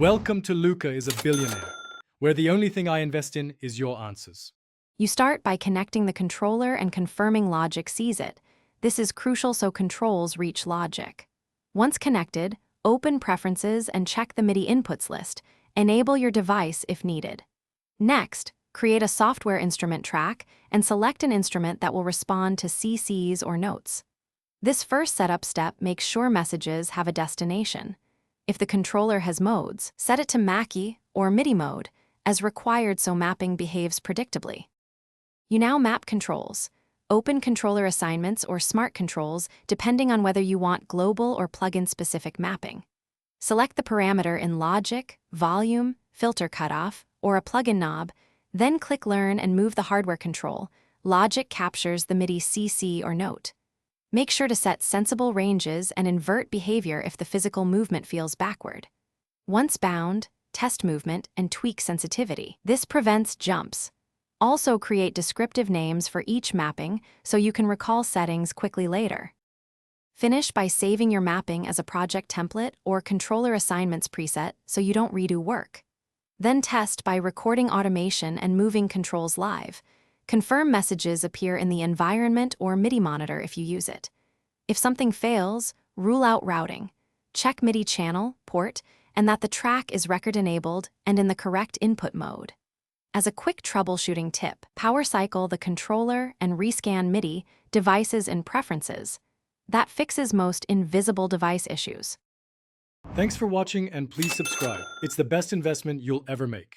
Welcome to Luca is a Billionaire, where the only thing I invest in is your answers. You start by connecting the controller and confirming logic sees it. This is crucial so controls reach logic. Once connected, open Preferences and check the Midi inputs list. Enable your device if needed. Next, create a software instrument track and select an instrument that will respond to CCs or notes. This first setup step makes sure messages have a destination. If the controller has modes, set it to Mackie or Midi mode, as required so mapping behaves predictably. You now map controls. Open controller assignments or smart controls depending on whether you want global or plugin-specific mapping. Select the parameter in Logic, Volume, Filter Cutoff, or a plugin knob, then click Learn and move the hardware control. Logic captures the Midi CC or note. Make sure to set sensible ranges and invert behavior if the physical movement feels backward. Once bound, test movement and tweak sensitivity. This prevents jumps. Also create descriptive names for each mapping so you can recall settings quickly later. Finish by saving your mapping as a project template or controller assignments preset so you don't redo work. Then test by recording automation and moving controls live. Confirm messages appear in the environment or Midi monitor if you use it. If something fails, rule out routing. Check Midi channel, port, and that the track is record-enabled and in the correct input mode. As a quick troubleshooting tip, power cycle the controller and rescan Midi devices in Preferences. That fixes most invisible device issues. Thanks for watching and please subscribe. It's the best investment you'll ever make.